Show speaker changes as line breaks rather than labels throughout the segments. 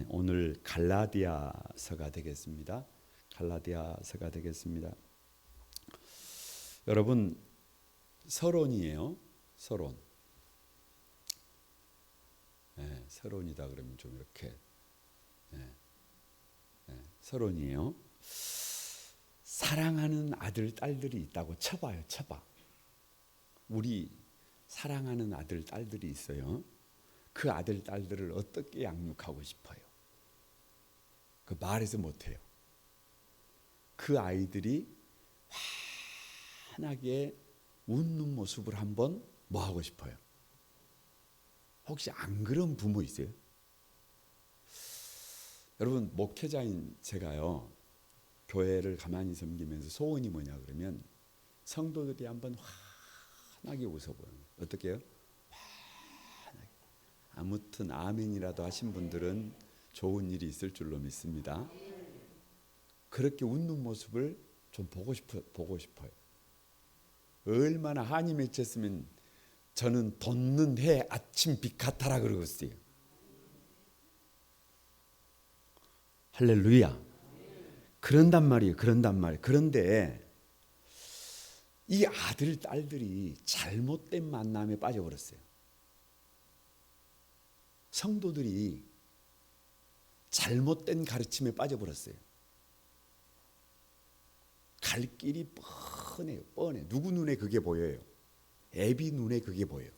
오늘 갈라디아서가 되겠습니다. 갈라디아서가 되겠습니다. 여러분, 서론이에요. 서론. 서론이다 그러면 좀 이렇게 서론이에요. 사랑하는 아들 딸들이 있다고 쳐봐요. 쳐봐. 우리 사랑하는 아들 딸들이 있어요. 그 아들 딸들을 어떻게 양육하고 싶어요? 그 말해서 못해요. 그 아이들이 환하게 웃는 모습을 한번 뭐 하고 싶어요? 혹시 안 그런 부모 있어요? 여러분, 목회자인 제가요, 교회를 가만히 섬기면서 소원이 뭐냐 그러면 성도들이 한번 환하게 웃어보는 거예요. 어떻게 해요? 환하게. 아무튼 아멘이라도 하신 분들은 좋은 일이 있을 줄로 믿습니다. 그렇게 웃는 모습을 좀 보고 싶어요. 얼마나 한이 맺혔으면 저는 돋는 해 아침 빛 같아라 그러겠어요. 할렐루야. 그런단 말이에요. 그런데 이 아들 딸들이 잘못된 만남에 빠져버렸어요. 성도들이 잘못된 가르침에 빠져버렸어요. 갈 길이 뻔해요. 뻔해. 누구 눈에 그게 보여요? 애비 눈에 그게 보여요.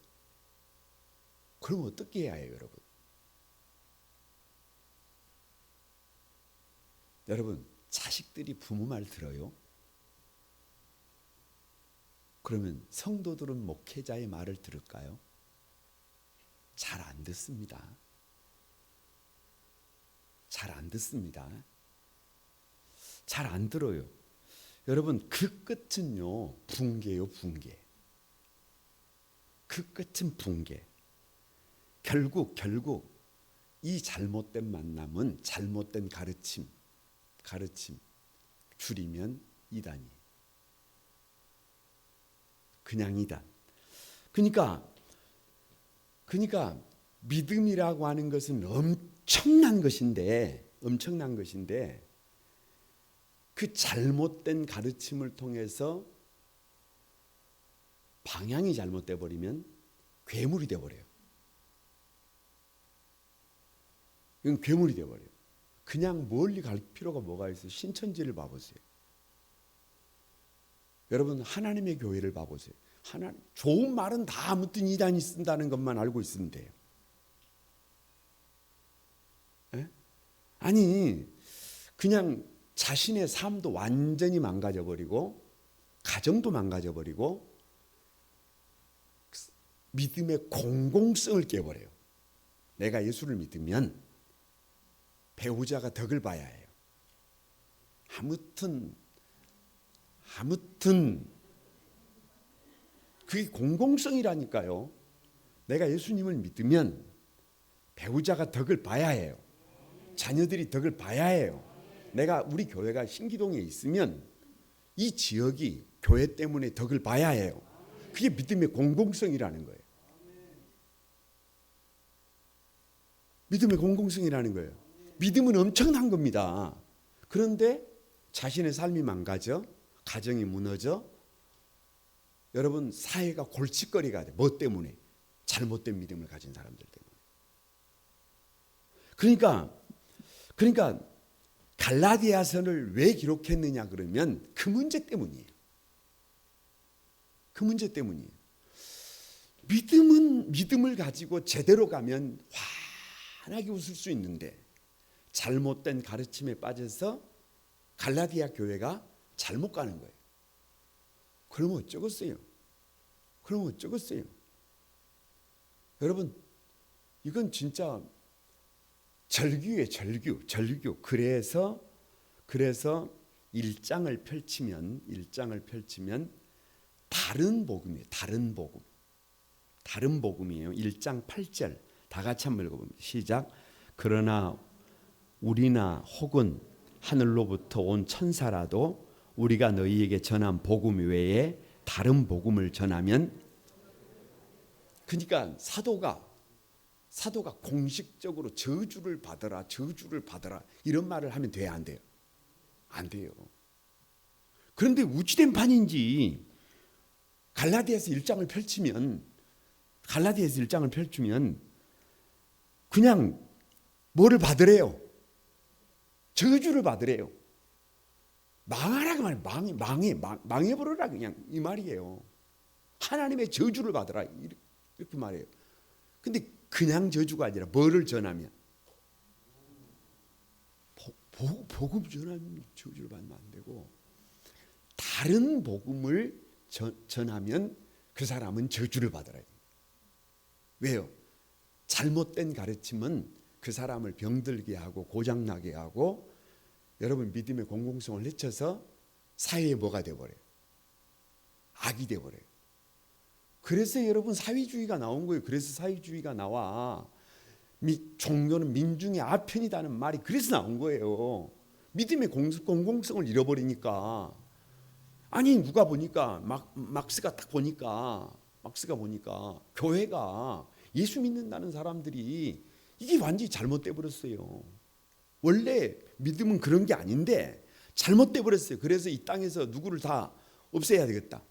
그럼 어떻게 해야 해요, 여러분? 여러분, 자식들이 부모 말 들어요? 그러면 성도들은 목회자의 말을 들을까요? 잘 안 듣습니다. 잘 안 듣습니다. 잘 안 들어요. 여러분, 그 끝은요, 붕괴요, 붕괴. 그 끝은 붕괴. 결국 이 잘못된 만남은 잘못된 가르침 줄이면 이단이에요. 그냥 이단. 그러니까 믿음이라고 하는 것은 엄청난 것인데 그 잘못된 가르침을 통해서 방향이 잘못돼 버리면 괴물이 돼 버려요. 이건 괴물이 돼 버려요. 그냥 멀리 갈 필요가 뭐가 있어요? 신천지를 봐보세요. 여러분, 하나님의 교회를 봐보세요. 좋은 말은 다 아무튼 이단이 쓴다는 것만 알고 있으면 돼요. 아니, 그냥 자신의 삶도 완전히 망가져버리고 가정도 망가져버리고 믿음의 공공성을 깨버려요. 내가 예수를 믿으면 배우자가 덕을 봐야 해요. 아무튼 그게 공공성이라니까요. 내가 예수님을 믿으면 배우자가 덕을 봐야 해요. 자녀들이 덕을 봐야 해요. 우리 교회가 신기동에 있으면 이 지역이 교회 때문에 덕을 봐야 해요. 그게 믿음의 공공성이라는 거예요. 믿음의 공공성이라는 거예요. 믿음은 엄청난 겁니다. 그런데 자신의 삶이 망가져, 가정이 무너져, 여러분, 사회가 골칫거리가 돼. 뭐 때문에? 잘못된 믿음을 가진 사람들 때문에. 그러니까 갈라디아서를 왜 기록했느냐 그러면 그 문제 때문이에요. 그 문제 때문이에요. 믿음을 가지고 제대로 가면 환하게 웃을 수 있는데 잘못된 가르침에 빠져서 갈라디아 교회가 잘못 가는 거예요. 그러면 어쩌겠어요? 여러분, 이건 진짜 절규예요, 절규. 그래서 1장을 펼치면 다른 복음이에요. 다른 복음이에요. 1장 8절 다 같이 한번 읽어봅니다. 시작. 그러나 우리나 혹은 하늘로부터 온 천사라도 우리가 너희에게 전한 복음 외에 다른 복음을 전하면, 그러니까 사도가 공식적으로 저주를 받아라 이런 말을 하면 돼야 안 돼요? 안 돼요. 그런데 우찌된 판인지 갈라디아서 1장을 펼치면 그냥 뭐를 받으래요? 저주를 받으래요. 망하라고 말이에요. 망해버려라 그냥 이 말이에요. 하나님의 저주를 받으라 이렇게 말해요. 근데 그냥 저주가 아니라 뭐를 전하면 복음 전하면 저주를 받으면 안 되고 다른 복음을 전하면 그 사람은 저주를 받아야 돼요. 왜요? 잘못된 가르침은 그 사람을 병들게 하고 고장나게 하고 여러분 믿음의 공공성을 해쳐서 사회에 뭐가 되어버려요? 악이 되어버려요. 그래서 여러분 사회주의가 나온 거예요. 그래서 사회주의가 나와. 종교는 민중의 아편이다는 말이 그래서 나온 거예요. 믿음의 공공성을 잃어버리니까. 아니 누가 보니까 막스가 보니까 교회가 예수 믿는다는 사람들이 이게 완전히 잘못돼 버렸어요. 원래 믿음은 그런 게 아닌데 잘못돼 버렸어요. 그래서 이 땅에서 누구를 다 없애야 되겠다.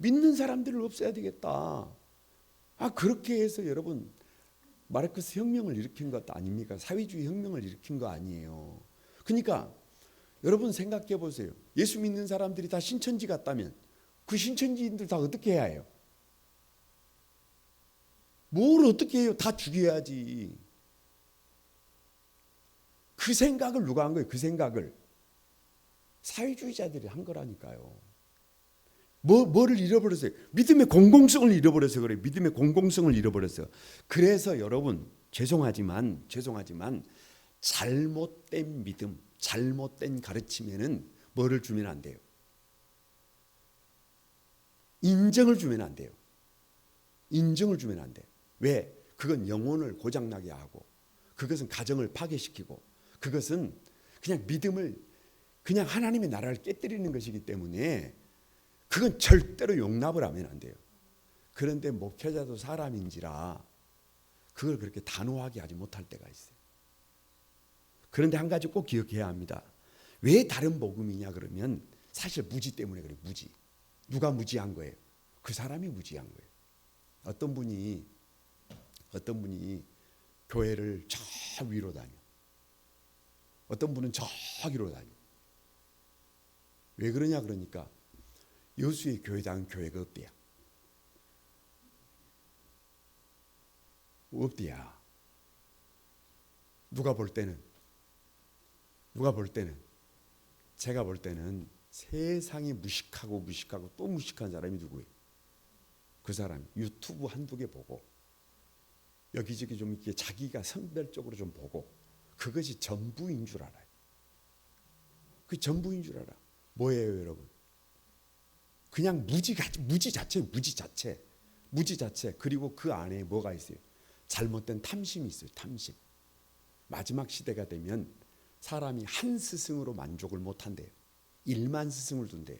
믿는 사람들을 없애야 되겠다. 그렇게 해서 여러분 마르크스 혁명을 일으킨 것 아닙니까? 사회주의 혁명을 일으킨 거 아니에요. 그러니까 여러분 생각해 보세요. 예수 믿는 사람들이 다 신천지 갔다면 그 신천지인들 다 어떻게 해야 해요? 뭘 어떻게 해요? 다 죽여야지. 그 생각을 누가 한 거예요? 그 생각을 사회주의자들이 한 거라니까요. 뭐를 잃어버렸어요? 믿음의 공공성을 잃어버려서 그래요. 믿음의 공공성을 잃어버렸어요. 그래서 여러분 죄송하지만 잘못된 믿음, 잘못된 가르침에는 뭐를 주면 안 돼요? 인정을 주면 안 돼요. 인정을 주면 안 돼. 왜? 그건 영혼을 고장나게 하고 그것은 가정을 파괴시키고 그것은 그냥 믿음을 그냥 하나님의 나라를 깨뜨리는 것이기 때문에 그건 절대로 용납을 하면 안 돼요. 그런데 목회자도 사람인지라 그걸 그렇게 단호하게 하지 못할 때가 있어요. 그런데 한 가지 꼭 기억해야 합니다. 왜 다른 복음이냐 그러면 사실 무지 때문에 그래요. 무지. 누가 무지한 거예요? 그 사람이 무지한 거예요. 어떤 분이 교회를 저 위로 다녀. 어떤 분은 저기로 다녀. 왜 그러냐 그러니까 여수의 교회당은 교회가 없대야. 없대야. 제가 볼 때는 세상에 무식하고 또 무식한 사람이 누구예요? 그 사람 유튜브 한두 개 보고 여기저기 좀 이렇게 자기가 선별적으로 좀 보고 그것이 전부인 줄 알아요. 그 전부인 줄 알아. 뭐예요, 여러분? 그냥 무지 자체. 그리고 그 안에 뭐가 있어요? 잘못된 탐심이 있어요. 탐심. 마지막 시대가 되면 사람이 한 스승으로 만족을 못 한대요. 1만 스승을 둔대요.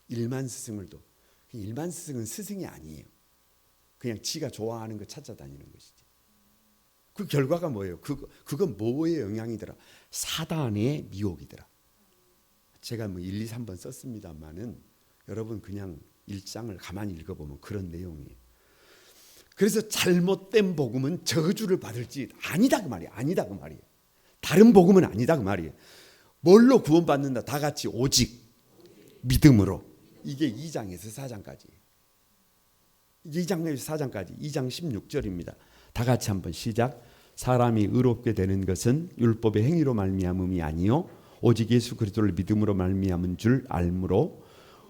1만 스승을 둬. 1만 스승은 스승이 아니에요. 그냥 지가 좋아하는 거 찾아다니는 것이지. 그 결과가 뭐예요? 그건 뭐의 영향이더라? 사단의 미혹이더라. 제가 1, 2, 3번 썼습니다만은 여러분 그냥 1장을 가만히 읽어보면 그런 내용이에요. 그래서 잘못된 복음은 저주를 받을지 아니다 그 말이에요. 다른 복음은 아니다 그 말이에요. 뭘로 구원받는다? 다 같이 오직 믿음으로. 이게 2장에서 4장까지. 2장에서 4장까지. 2장 16절입니다. 다 같이 한번 시작. 사람이 의롭게 되는 것은 율법의 행위로 말미암음이 아니요 오직 예수 그리스도를 믿음으로 말미암은 줄 알므로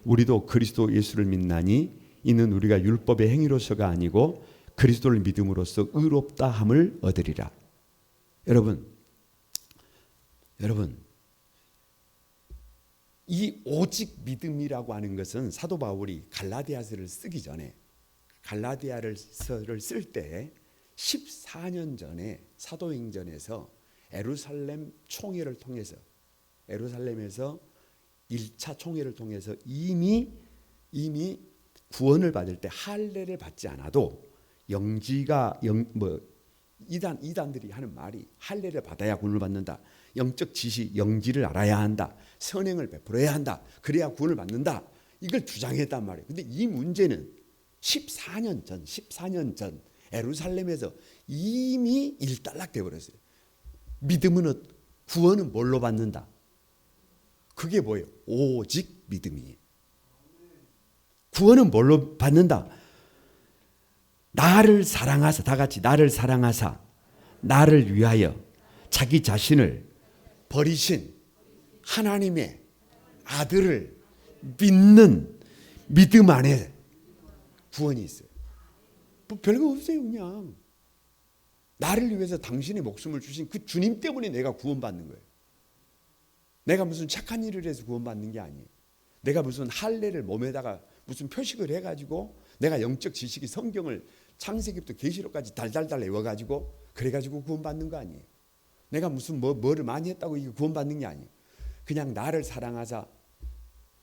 우리도 그리스도 예수를 믿나니 이는 우리가 율법의 행위로서가 아니고 그리스도를 믿음으로써 의롭다 함을 얻으리라. 여러분 이 오직 믿음이라고 하는 것은 사도 바울이 갈라디아서를 쓰기 전에 갈라디아서를 쓸 때 14년 전에 사도행전에서 예루살렘 총회를 통해서 예루살렘에서 1차 총회를 통해서 이미 구원을 받을 때 할례를 받지 않아도 영지가 이단들이 하는 말이 할례를 받아야 구원을 받는다. 영적 지식 영지를 알아야 한다. 선행을 베풀어야 한다. 그래야 구원을 받는다. 이걸 주장했단 말이에요. 근데 이 문제는 14년 전 예루살렘에서 이미 일단락돼 버렸어요. 믿음은 구원은 뭘로 받는다? 그게 뭐예요? 오직 믿음이에요. 구원은 뭘로 받는다? 나를 사랑하사, 다 같이 나를 사랑하사 나를 위하여 자기 자신을 버리신 하나님의 아들을 믿는 믿음 안에 구원이 있어요. 뭐 별거 없어요. 그냥 나를 위해서 당신의 목숨을 주신 그 주님 때문에 내가 구원받는 거예요. 내가 무슨 착한 일을 해서 구원받는 게 아니에요. 내가 무슨 할례를 몸에다가 무슨 표식을 해가지고 내가 영적 지식이 성경을 창세기부터 계시록까지 달달달 외워가지고 그래가지고 구원받는 거 아니에요. 내가 무슨 뭐를 많이 했다고 이게 구원받는 게 아니에요. 그냥 나를 사랑하사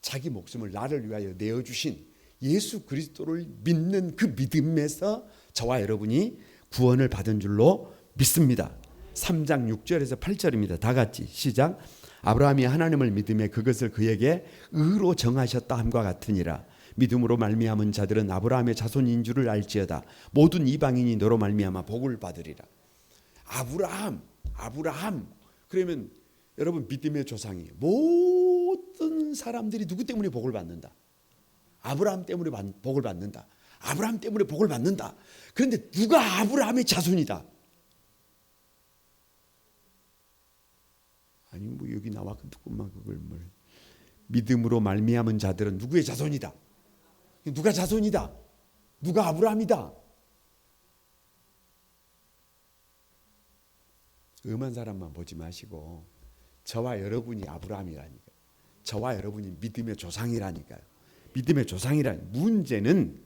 자기 목숨을 나를 위하여 내어주신 예수 그리스도를 믿는 그 믿음에서 저와 여러분이 구원을 받은 줄로 믿습니다. 3장 6절에서 8절입니다. 다 같이 시작. 아브라함이 하나님을 믿음에 그것을 그에게 의로 정하셨다 함과 같으니라. 믿음으로 말미암은 자들은 아브라함의 자손인 줄을 알지어다. 모든 이방인이 너로 말미암아 복을 받으리라. 아브라함. 그러면 여러분 믿음의 조상이에요. 모든 사람들이 누구 때문에 복을 받는다? 아브라함 때문에 복을 받는다. 아브라함 때문에 복을 받는다. 그런데 누가 아브라함의 자손이다? 아니 뭐 여기 나왔구만 그걸 뭘. 믿음으로 말미암은 자들은 누구의 자손이다? 누가 자손이다? 누가 아브라함이다? 음한 사람만 보지 마시고 저와 여러분이 아브라함이라니까요. 저와 여러분이 믿음의 조상이라니까요. 믿음의 조상이라니. 문제는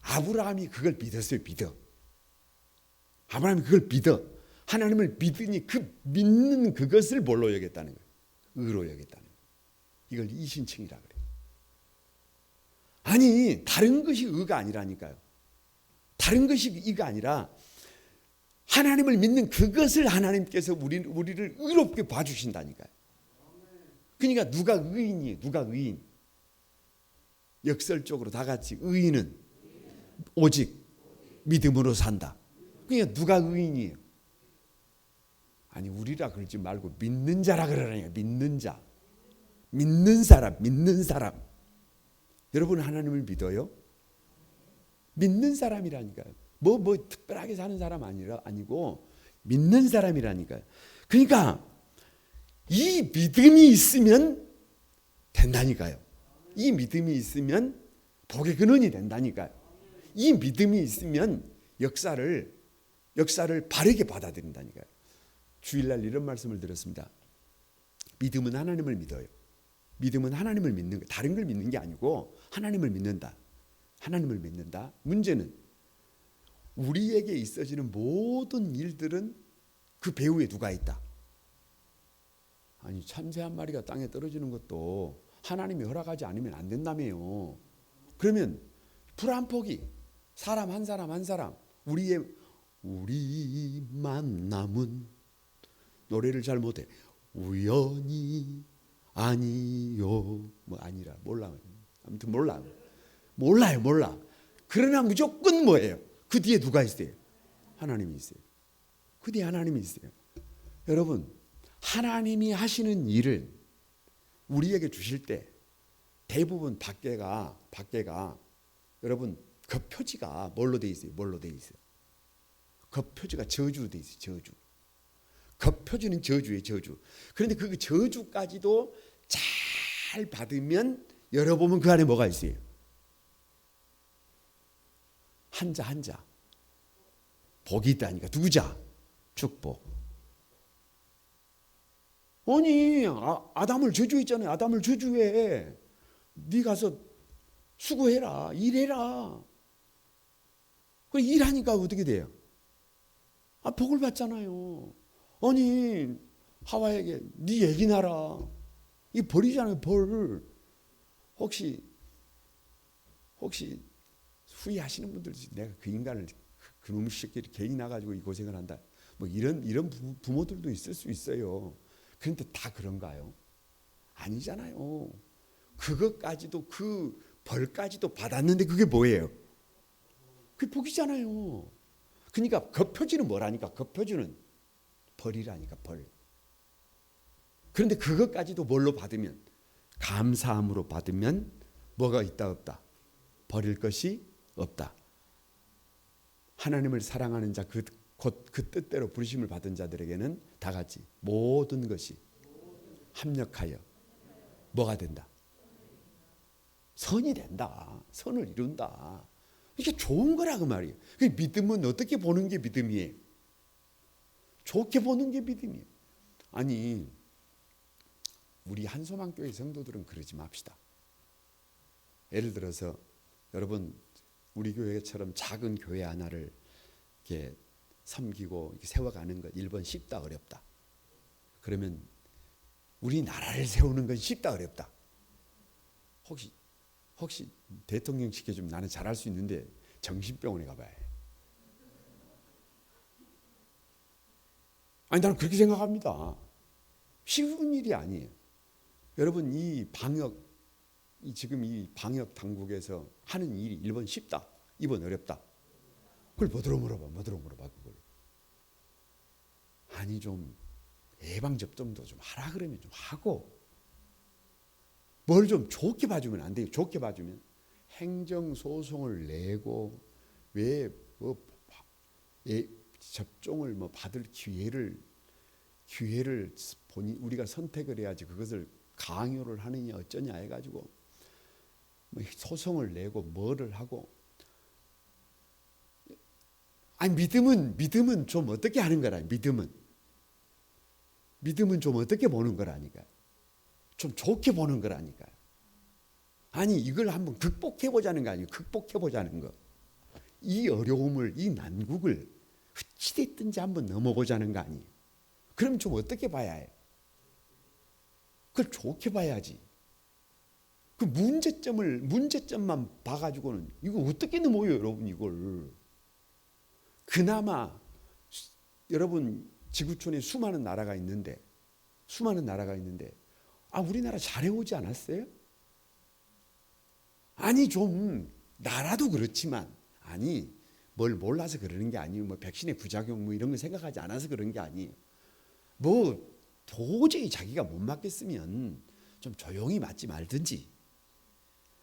아브라함이 그걸 믿었어요. 아브라함이 그걸 믿어. 하나님을 믿으니 그 믿는 그것을 뭘로 여겼다는 거예요? 의로 여겼다는 거예요. 이걸 이신칭이라 그래요. 아니 다른 것이 의가 아니라니까요. 다른 것이 의가 아니라 하나님을 믿는 그것을 하나님께서 우리를 의롭게 봐주신다니까요. 그러니까 누가 의인이에요? 누가 의인? 역설적으로 다 같이 의인은 오직 믿음으로 산다. 그러니까 누가 의인이에요? 아니 우리라 그러지 말고 믿는 자라 그러라니까. 믿는 자. 믿는 사람. 여러분 하나님을 믿어요? 믿는 사람이라니까요. 뭐 특별하게 사는 사람 아니고 믿는 사람이라니까요. 그러니까 이 믿음이 있으면 된다니까요. 이 믿음이 있으면 복의 근원이 된다니까요. 이 믿음이 있으면 역사를 바르게 받아들인다니까요. 주일날 이런 말씀을 들었습니다. 믿음은 하나님을 믿어요. 믿음은 하나님을 믿는 거, 다른 걸 믿는 게 아니고 하나님을 믿는다. 하나님을 믿는다. 문제는 우리에게 있어지는 모든 일들은 그 배후에 누가 있다? 아니 참새 한 마리가 땅에 떨어지는 것도 하나님이 허락하지 않으면 안 된다며요. 그러면 불 한 폭이 사람 한 사람 우리 만남은 노래를 잘 못해. 우연이 아니요. 뭐 아니라 몰라. 아무튼 몰라요. 그러나 무조건 뭐예요? 그 뒤에 누가 있어요? 하나님이 있어요. 그 뒤에 하나님이 있어요. 여러분 하나님이 하시는 일을 우리에게 주실 때 대부분 밖에가 여러분 겉표지가 뭘로 돼 있어요? 겉표지가 저주로 돼 있어요. 저주. 겉표지는 저주예요. 저주. 그런데 그 저주까지도 잘 받으면 열어보면 그 안에 뭐가 있어요? 한자 복이 있다니까. 누구 자? 축복. 아니 아담을 저주했잖아요. 아담을 저주해. 네 가서 수고해라. 일해라. 그래 일하니까 어떻게 돼요? 복을 받잖아요. 아니 하와에게 네 얘기 나라. 이 벌이잖아요. 벌. 혹시 후회하시는 분들 내가 그 인간을 그놈의 새끼들이 괜히 나가지고 이 고생을 한다. 뭐 이런 부모들도 있을 수 있어요. 그런데 다 그런가요? 아니잖아요. 그것까지도 그 벌까지도 받았는데 그게 뭐예요? 그게 복이잖아요. 그러니까 그 표지는 뭐라니까? 그 표지는 벌이라니까, 벌. 그런데 그것까지도 뭘로 받으면? 감사함으로 받으면 뭐가 있다 없다? 버릴 것이 없다. 하나님을 사랑하는 자, 곧 그 뜻대로 부르심을 받은 자들에게는 다 같이 모든 것이 합력하여 뭐가 된다? 선이 된다. 선을 이룬다. 이게 좋은 거라 그 말이에요. 믿음은 어떻게 보는 게 믿음이에요? 좋게 보는 게 믿음이에요. 아니, 우리 한소망교회 성도들은 그러지 맙시다. 예를 들어서 여러분 우리 교회처럼 작은 교회 하나를 이렇게 섬기고 이렇게 세워가는 것 1번 쉽다 어렵다. 그러면 우리나라를 세우는 건 쉽다 어렵다. 혹시 대통령 시켜주면 나는 잘할 수 있는데 정신병원에 가봐야 해. 아니 나는 그렇게 생각합니다. 쉬운 일이 아니에요. 여러분 지금 이 방역 당국에서 하는 일이 1번 쉽다, 2번 어렵다. 그걸 뭐더러 물어봐 그걸. 아니 좀 예방 접종도 좀 하라 그러면 좀 하고 뭘 좀 좋게 봐주면 안 돼요. 좋게 봐주면 행정 소송을 내고 왜 접종을 받을 기회를 우리가 선택을 해야지 그것을 강요를 하느냐 어쩌냐 해가지고 소송을 내고 뭐를 하고. 아니 믿음은 좀 어떻게 하는 거라. 믿음은 좀 어떻게 보는 거라니까. 좀 좋게 보는 거라니까. 아니 이걸 한번 극복해보자는 거 아니에요. 극복해보자는 거. 이 어려움을, 이 난국을 어찌됐든지 한번 넘어보자는 거 아니에요. 그럼 좀 어떻게 봐야 해요? 그걸 좋게 봐야지. 그 문제점만 봐가지고는 이거 어떻게 넘어요, 여러분 이걸. 그나마 여러분 지구촌에 수많은 나라가 있는데 우리나라 잘해오지 않았어요? 아니 좀 나라도 그렇지만 아니 뭘 몰라서 그러는 게 아니에요. 뭐 백신의 부작용 뭐 이런 거 생각하지 않아서 그런 게 아니에요. 뭐 도저히 자기가 못 맞겠으면 좀 조용히 맞지 말든지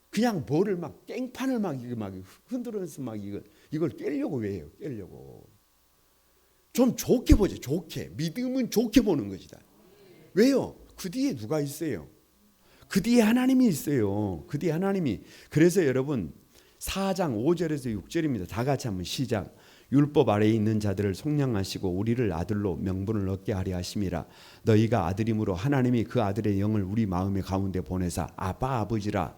그냥 뭐를 막 깽판을 막 흔들어서 막 이걸 깨려고 왜 해요? 깨려고. 좀 좋게 보죠. 좋게. 믿음은 좋게 보는 것이다. 왜요? 그 뒤에 누가 있어요? 그 뒤에 하나님이 있어요. 그 뒤에 하나님이. 그래서 여러분 4장 5절에서 6절입니다. 다 같이 한번 시작. 율법 아래에 있는 자들을 속량하시고 우리를 아들로 명분을 얻게 하려 하심이라. 너희가 아들임으로 하나님이 그 아들의 영을 우리 마음의 가운데 보내사 아빠 아버지라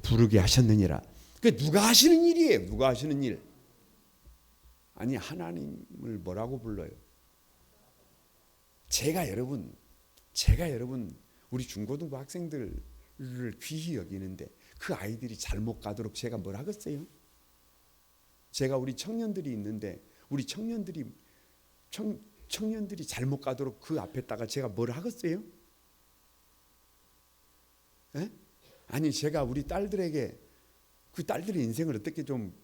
부르게 하셨느니라. 그 누가 하시는 일이에요. 누가 하시는 일. 아니 하나님을 뭐라고 불러요? 제가 여러분 우리 중고등부 학생들을 귀히 여기는데 그 아이들이 잘못 가도록 제가 뭘 하겠어요? 제가 우리 청년들이 있는데 우리 청년들이 잘못 가도록 그 앞에다가 제가 뭘 하겠어요? 에? 아니 제가 우리 딸들에게 그 딸들의 인생을 어떻게 좀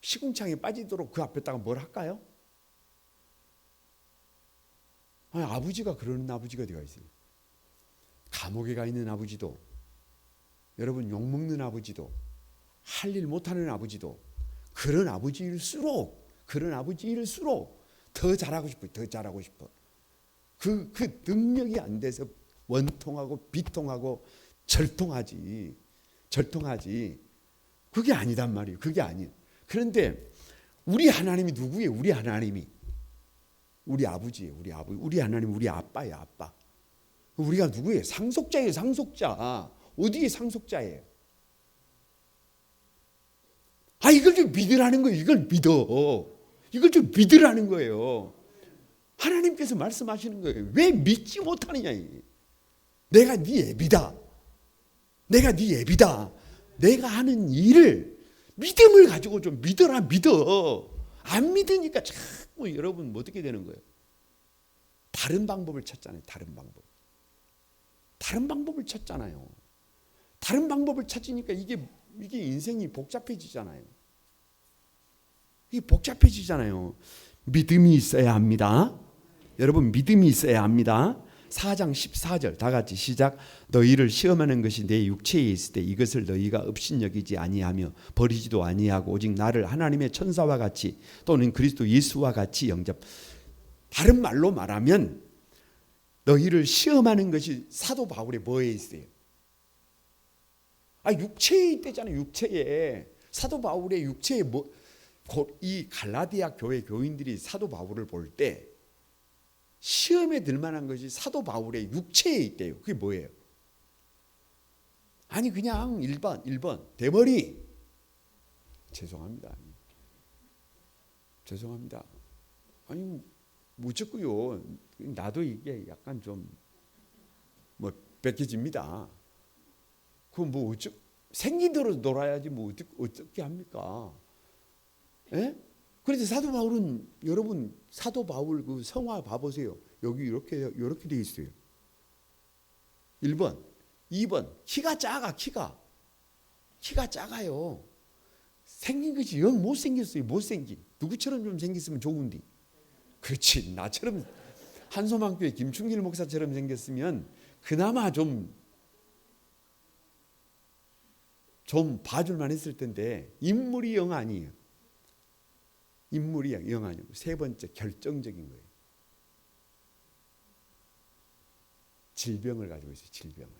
시궁창에 빠지도록 그 앞에다가 뭘 할까요? 아니, 아버지가 그러는 아버지가 어디가 있어요? 감옥에 가 있는 아버지도 여러분 욕먹는 아버지도 할 일 못하는 아버지도 그런 아버지일수록 더 잘하고 싶어. 그 능력이 안 돼서 원통하고 비통하고 절통하지. 그게 아니단 말이에요. 그게 아니에요. 그런데 우리 하나님이 누구예요? 우리 하나님이 우리 아버지예요. 우리 하나님 우리 아빠예요. 아빠. 우리가 누구예요? 상속자예요. 상속자. 어디에 상속자예요? 이걸 좀 믿으라는 거예요. 이걸 좀 믿으라는 거예요. 하나님께서 말씀하시는 거예요. 왜 믿지 못하느냐. 내가 네 애비다. 내가 하는 일을 믿음을 가지고 좀 믿어라, 믿어. 안 믿으니까 자꾸 여러분 어떻게 되는 거예요? 다른 방법을 찾잖아요. 다른 방법을 찾잖아요. 다른 방법을 찾으니까 이게 인생이 복잡해지잖아요. 이게 복잡해지잖아요. 믿음이 있어야 합니다. 여러분, 믿음이 있어야 합니다. 4장 14절 다 같이 시작. 너희를 시험하는 것이 내 육체에 있을 때 이것을 너희가 업신여기지 아니하며 버리지도 아니하고 오직 나를 하나님의 천사와 같이 또는 그리스도 예수와 같이 영접. 다른 말로 말하면 너희를 시험하는 것이 사도 바울의 뭐에 있어요? 육체에 있대잖아요. 육체에. 사도 바울의 육체에 이 갈라디아 교회 교인들이 사도 바울을 볼 때 시험에 들 만한 것이 사도 바울의 육체에 있대요. 그게 뭐예요? 그냥 1번 대머리. 죄송합니다. 무조건요. 나도 이게 약간 좀 뺏겨집니다. 그거 생긴 대로 놀아야지 어떻게 합니까? 예? 그런데 사도 바울은 여러분 사도 바울 그 성화 봐보세요. 여기 이렇게 돼 있어요. 1번, 2번 키가 작아요. 생긴 것이 영 못생겼어요. 못생긴. 누구처럼 좀 생겼으면 좋은데. 그렇지. 나처럼 한소망교회 김충길 목사처럼 생겼으면 그나마 좀 봐줄만 했을 텐데 인물이 영 아니에요. 인물이 영 아니고 세 번째 결정적인 거예요. 질병을 가지고 있어요. 질병을.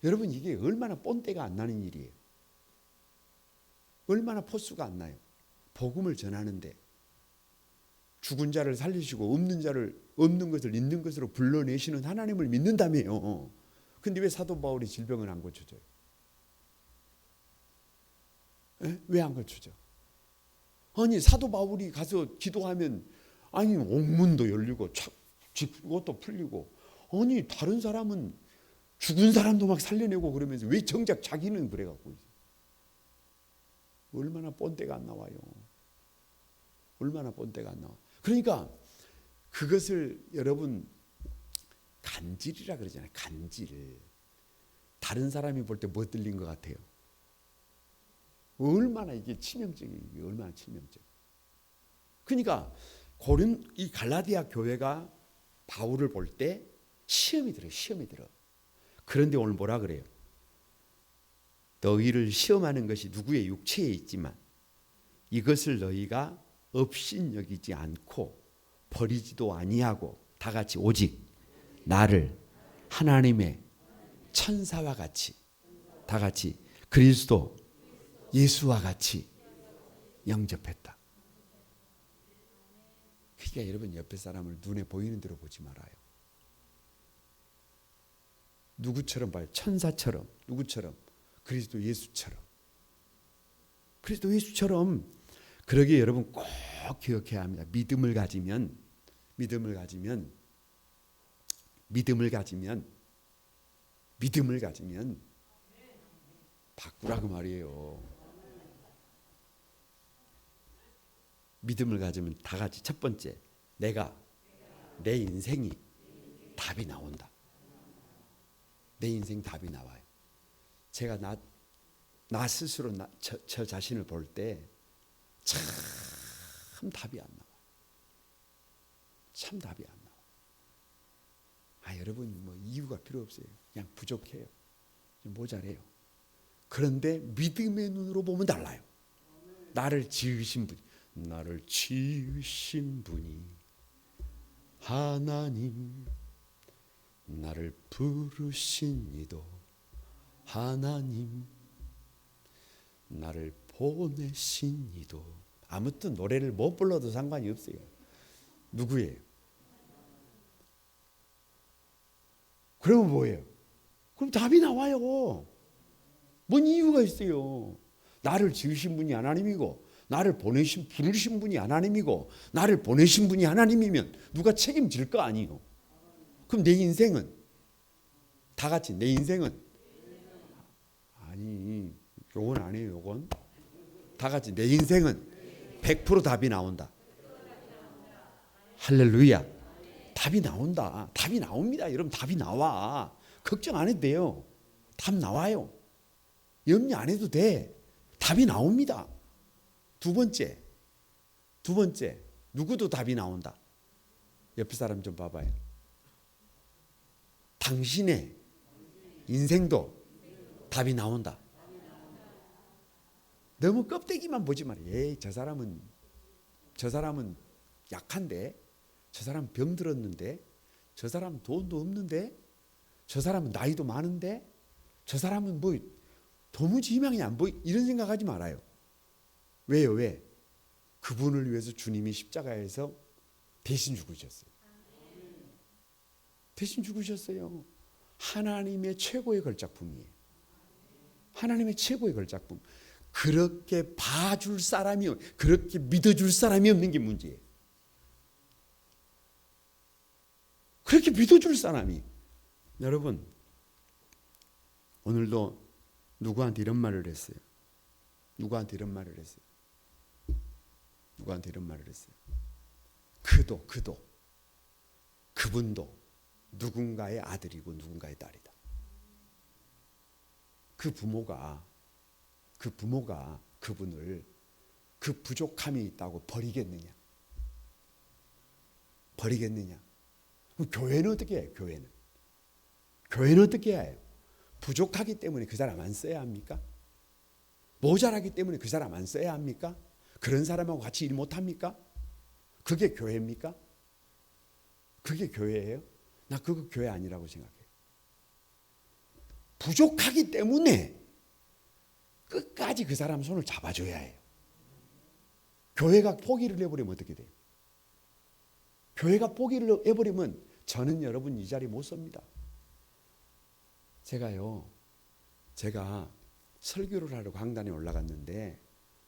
여러분 이게 얼마나 뻔때가 안 나는 일이에요. 얼마나 포수가 안 나요. 복음을 전하는데 죽은 자를 살리시고 없는 것을 있는 것으로 불러내시는 하나님을 믿는다며요. 근데 왜 사도 바울이 질병을 안 고쳐줘요? 왜 안 고쳐져? 사도 바울이 가서 기도하면 옥문도 열리고 그것도 풀리고 다른 사람은 죽은 사람도 막 살려내고 그러면서 왜 정작 자기는 그래갖고 있어요? 얼마나 뻔때가 안 나와요. 얼마나 뻔때가 안 나와. 그러니까 그것을 여러분 간질이라 그러잖아요. 간질. 다른 사람이 볼 때 뭐 들린 것 같아요? 얼마나 이게 치명적이에요. 얼마나 치명적. 그러니까 이 갈라디아 교회가 바울을 볼 때 시험이 들어. 그런데 오늘 뭐라 그래요? 너희를 시험하는 것이 누구의 육체에 있지만 이것을 너희가 업신여기지 않고 버리지도 아니하고 다 같이 오직 나를 하나님의 천사와 같이 다 같이 그리스도 예수와 같이 영접했다. 그러니까 여러분 옆에 사람을 눈에 보이는 대로 보지 말아요. 누구처럼 봐요? 천사처럼. 누구처럼? 그리스도 예수처럼. 그리스도 예수처럼. 그러기에 여러분 꼭 기억해야 합니다. 믿음을 가지면 바꾸라고 말이에요. 믿음을 가지면 다 같이 첫 번째 내 인생이 답이 나온다. 내 인생 답이 나와요. 제가 나 스스로 저 자신을 볼 때 참 답이 안 나와. 참 답이 안 나와. 여러분 이유가 필요 없어요. 그냥 부족해요. 좀 모자래요. 그런데 믿음의 눈으로 보면 달라요. 나를 지으신 분이 하나님, 나를 부르신 이도 하나님, 나를 보내신 이도. 아무튼 노래를 못 불러도 상관이 없어요. 누구예요? 그러면 뭐예요? 그럼 답이 나와요. 뭔 이유가 있어요? 나를 지으신 분이 하나님이고 나를 부르신 분이 하나님이고 나를 보내신 분이 하나님이면 누가 책임질 거 아니에요. 그럼 내 인생은 다 같이 내 인생은 요건 아니에요. 요건 다 같이 내 인생은 100% 답이 나온다. 할렐루야. 답이 나온다. 답이 나옵니다. 여러분 답이 나와. 걱정 안 해도 돼요. 답 나와요. 염려 안 해도 돼. 답이 나옵니다. 두 번째, 누구도 답이 나온다. 옆에 사람 좀 봐봐요. 당신의 인생도 답이 나온다. 너무 껍데기만 보지 말아요. 에이, 저 사람은 약한데, 저 사람 병들었는데, 저 사람 돈도 없는데, 저 사람은 나이도 많은데, 저 사람은 뭐 도무지 희망이 안 보이. 이런 생각하지 말아요. 왜요? 왜? 그분을 위해서 주님이 십자가에서 대신 죽으셨어요. 대신 죽으셨어요. 하나님의 최고의 걸작품이에요. 하나님의 최고의 걸작품. 그렇게 봐줄 사람이, 그렇게 믿어줄 사람이 없는 게 문제예요. 그렇게 믿어줄 사람이. 여러분, 오늘도 누구한테 이런 말을 했어요. 그분도 누군가의 아들이고 누군가의 딸이다. 그 부모가 그분을 그 부족함이 있다고 버리겠느냐? 그럼 교회는 어떻게 해요? 교회는 어떻게 해요? 부족하기 때문에 그 사람 안 써야 합니까? 모자라기 때문에 그 사람 안 써야 합니까? 그런 사람하고 같이 일 못합니까? 그게 교회입니까? 그게 교회예요? 나 그거 교회 아니라고 생각해요. 부족하기 때문에 끝까지 그 사람 손을 잡아줘야 해요. 교회가 포기를 해버리면 어떻게 돼요? 교회가 포기를 해버리면 저는 여러분 이 자리 못 섭니다. 제가 설교를 하러 강단에 올라갔는데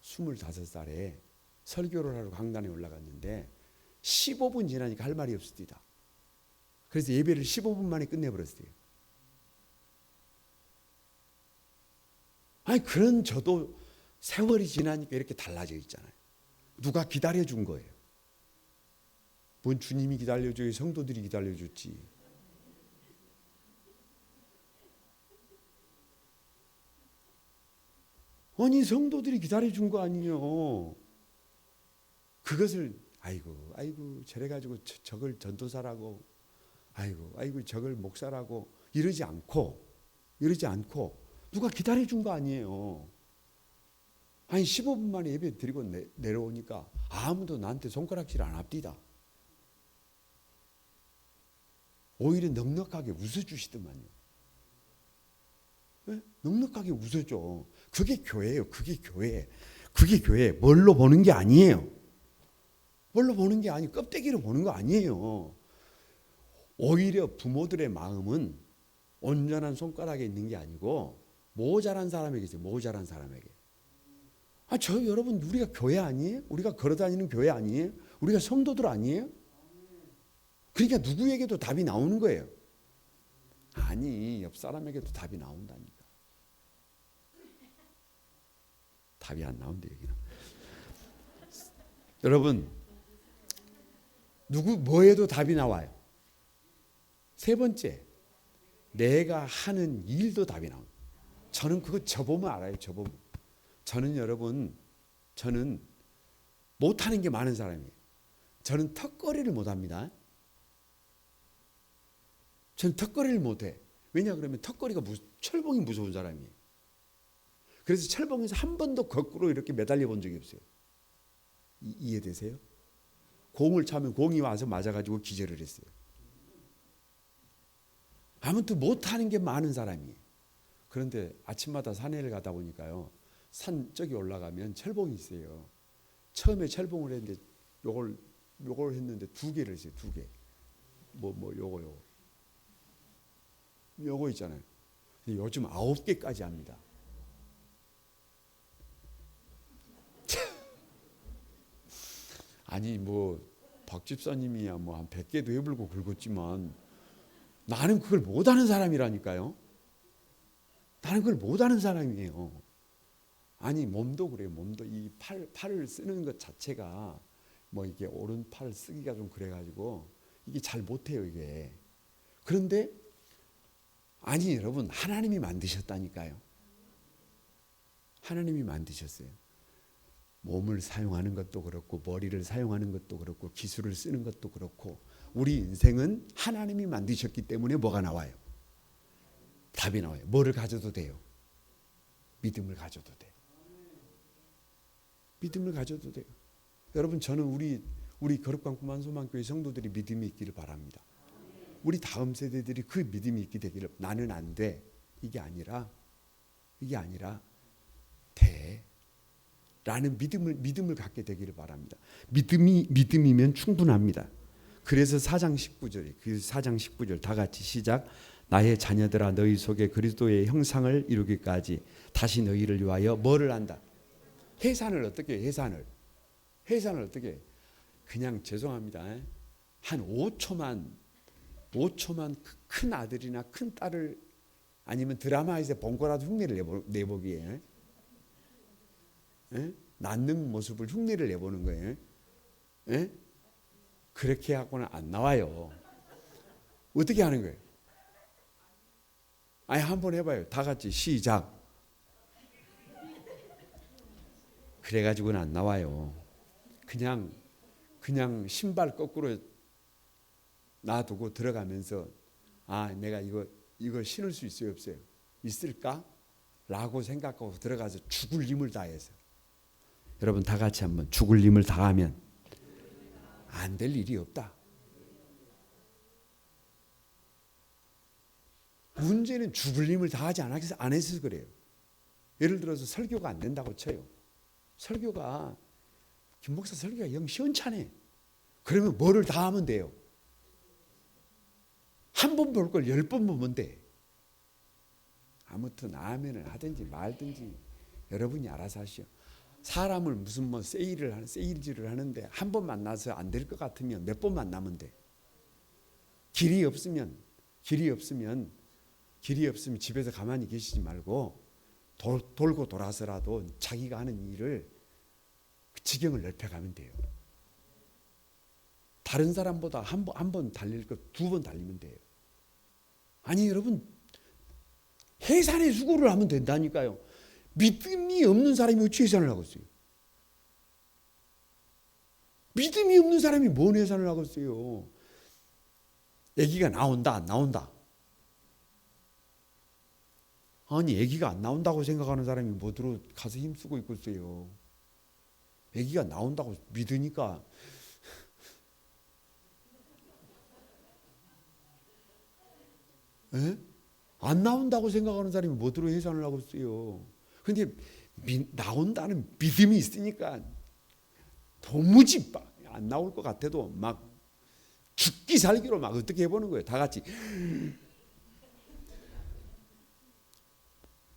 25살에 설교를 하러 강단에 올라갔는데 15분 지나니까 할 말이 없습니다. 그래서 예배를 15분 만에 끝내버렸어요. 아니 그런 저도 세월이 지나니까 이렇게 달라져 있잖아요. 누가 기다려준 거예요. 뭔 주님이 기다려줘요. 성도들이 기다려줬지. 아니 성도들이 기다려준 거 아니에요. 그것을 아이고 저래가지고 저걸 전도사라고 아이고 저걸 목사라고 이러지 않고 누가 기다려준 거 아니에요. 아니 15분 만에 예배 드리고 내려오니까 아무도 나한테 손가락질 안 합디다. 오히려 넉넉하게 웃어주시더만요. 네? 넉넉하게 웃어줘. 그게 교회예요. 그게 교회. 뭘로 보는 게 아니에요. 뭘로 보는 게 아니고 껍데기로 보는 거 아니에요. 오히려 부모들의 마음은 온전한 손가락에 있는 게 아니고 모자란 사람에게 있어요. 모자란 사람에게. 여러분 우리가 교회 아니에요? 우리가 걸어다니는 교회 아니에요? 우리가 성도들 아니에요? 그러니까 누구에게도 답이 나오는 거예요. 아니 옆 사람에게도 답이 나온다니까. 답이 안 나온대 여기는. 여러분 뭐에도 답이 나와요. 세 번째, 내가 하는 일도 답이 나옵니다. 저는 그거 저보면 알아요. 저는 못하는 게 많은 사람이에요. 저는 턱걸이를 못합니다. 저는 턱걸이를 못해. 왜냐 그러면 철봉이 무서운 사람이에요. 그래서 철봉에서 한 번도 거꾸로 이렇게 매달려 본 적이 없어요. 이해되세요? 공을 차면 공이 와서 맞아가지고 기절을 했어요. 아무튼 못하는 게 많은 사람이에요. 그런데 아침마다 산에를 가다 보니까요. 산 저기 올라가면 철봉이 있어요. 처음에 철봉을 했는데 요걸 했는데 2개를 했어요. 2개. 요거 있잖아요. 요즘 9개까지 합니다. 아니 박 집사님이야 한 100개도 해불고 긁었지만 나는 그걸 못하는 사람이라니까요. 나는 그걸 못하는 사람이에요. 아니 몸도 그래요. 몸도 이 팔을 쓰는 것 자체가 뭐 이게 오른팔 쓰기가 좀 그래가지고 이게 잘 못해요 이게. 그런데 아니 여러분 하나님이 만드셨다니까요. 하나님이 만드셨어요. 몸을 사용하는 것도 그렇고 머리를 사용하는 것도 그렇고 기술을 쓰는 것도 그렇고 우리 인생은 하나님이 만드셨기 때문에 뭐가 나와요? 답이 나와요. 뭐를 가져도 돼요? 믿음을 가져도 돼요. 믿음을 가져도 돼요. 여러분 저는 우리 거룩한 만소만교회 성도들이 믿음이 있기를 바랍니다. 우리 다음 세대들이 그 믿음이 있게 되기를. 나는 안 돼. 이게 아니라 돼. 라는 믿음을 갖게 되기를 바랍니다. 믿음이면 충분합니다. 그래서 4장 19절 다 같이 시작. 나의 자녀들아 너희 속에 그리스도의 형상을 이루기까지 다시 너희를 위하여 뭐를 한다? 해산을 어떻게 해요? 해산을 어떻게 해요? 그냥 죄송합니다. 한 5초만 큰 아들이나 큰 딸을 아니면 드라마에서 본 거라도 흉내를 내보기에 낳는 모습을 흉내를 내보는 거예요. 그렇게 하고는 안 나와요. 어떻게 하는 거예요? 아니 한번 해봐요. 다 같이 시작. 그래가지고는 안 나와요. 그냥 신발 거꾸로 놔두고 들어가면서 아 내가 이거 신을 수 있어요 없어요? 있을까? 라고 생각하고 들어가서 죽을 힘을 다해서 여러분 다 같이 한번 죽을 힘을 다하면 안 될 일이 없다. 문제는 죽을 힘을 다하지 안 해서 그래요. 예를 들어서 설교가 안 된다고 쳐요. 김 목사 설교가 영 시원찮네. 그러면 뭐를 다 하면 돼요? 한 번 볼 걸 10번 보면 돼. 아무튼 아멘을 하든지 말든지 여러분이 알아서 하시오. 사람을 무슨 세일질을 하는데 한 번 만나서 안 될 것 같으면 몇 번 만나면 돼. 길이 없으면 집에서 가만히 계시지 말고 돌고 돌아서라도 자기가 하는 일을 그 지경을 넓혀가면 돼요. 다른 사람보다 한 번 달릴 거 2번 달리면 돼요. 아니 여러분 해산의 수고를 하면 된다니까요. 믿음이 없는 사람이 어찌 해산을 하겠어요? 믿음이 없는 사람이 뭔 해산을 하겠어요? 아기가 나온다 안 나온다? 아니 아기가 안 나온다고 생각하는 사람이 뭐들어 가서 힘쓰고 있겠어요? 아기가 나온다고 믿으니까 안 나온다고 생각하는 사람이 뭐들어 해산을 하고 있어요. 그런데 나온다는 믿음이 있으니까 도무지 안 나올 것 같아도 막 죽기 살기로 막 어떻게 해보는 거예요. 다 같이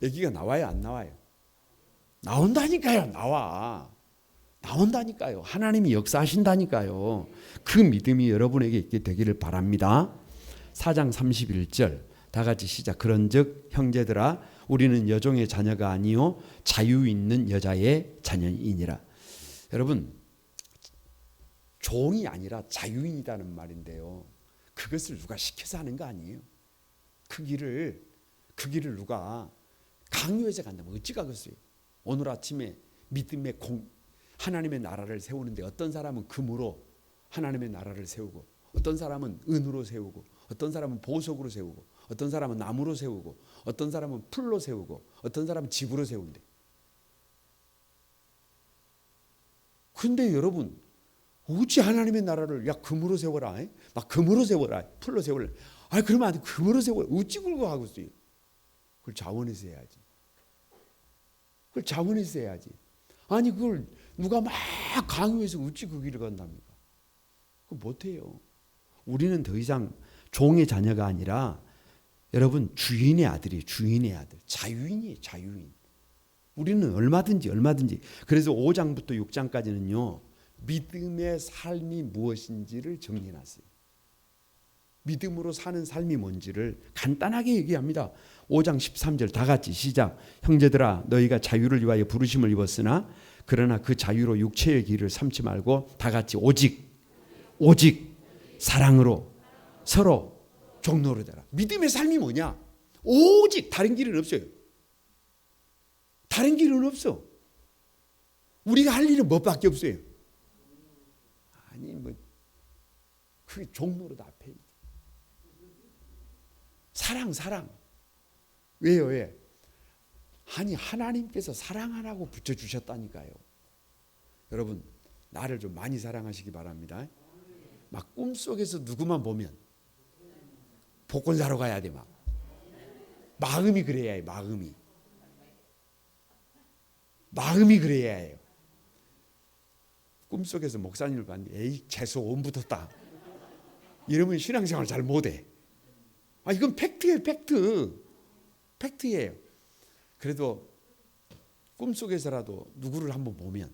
아기가 나와요 안 나와요? 나온다니까요. 나온다니까요. 하나님이 역사하신다니까요. 그 믿음이 여러분에게 있게 되기를 바랍니다. 4장 31절 다 같이 시작. 그런즉 형제들아 우리는 여종의 자녀가 아니요 자유 있는 여자의 자녀이니라. 여러분 종이 아니라 자유인이라는 말인데요. 그것을 누가 시켜서 하는 거 아니에요. 그 길을 누가 강요해서 간다면 어찌 가겠어요. 오늘 아침에 믿음의 하나님의 나라를 세우는데 어떤 사람은 금으로 하나님의 나라를 세우고 어떤 사람은 은으로 세우고 어떤 사람은 보석으로 세우고 어떤 사람은 나무로 세우고 어떤 사람은 풀로 세우고 어떤 사람은 집으로 세운대. 근데 여러분 어찌 하나님의 나라를 야 금으로 세워라 막 금으로 세워라 풀로 세워라 그러면 안 돼. 금으로 세워라 어찌 그러고 하고 있어요. 그걸 자원해서 해야지. 아니 그걸 누가 막 강요해서 어찌 그 길을 간답니까? 그거 못해요. 우리는 더 이상 종의 자녀가 아니라 여러분 주인의 아들. 자유인이에요. 자유인. 우리는 얼마든지. 그래서 5장부터 6장까지는요. 믿음의 삶이 무엇인지를 정리해놨어요. 믿음으로 사는 삶이 뭔지를 간단하게 얘기합니다. 5장 13절 다 같이 시작. 형제들아 너희가 자유를 위하여 부르심을 입었으나 그러나 그 자유로 육체의 길을 삼지 말고 다 같이 오직 사랑으로 서로 종로로 되라. 믿음의 삶이 뭐냐? 오직 다른 길은 없어요. 다른 길은 없어. 우리가 할 일은 뭐밖에 없어요. 아니 뭐 그게 종로로 다 앞에 있지. 사랑. 왜요? 왜? 아니 하나님께서 사랑하라고 붙여주셨다니까요. 여러분 나를 좀 많이 사랑하시기 바랍니다. 막 꿈속에서 누구만 보면 복권 사러 가야 돼. 막 마음이 그래야 해. 마음이 그래야 해요. 꿈속에서 목사님을 봤는데 에이 재수 온 붙었다 이러면 신앙생활 잘 못해. 이건 팩트예요. 팩트예요. 그래도 꿈속에서라도 누구를 한번 보면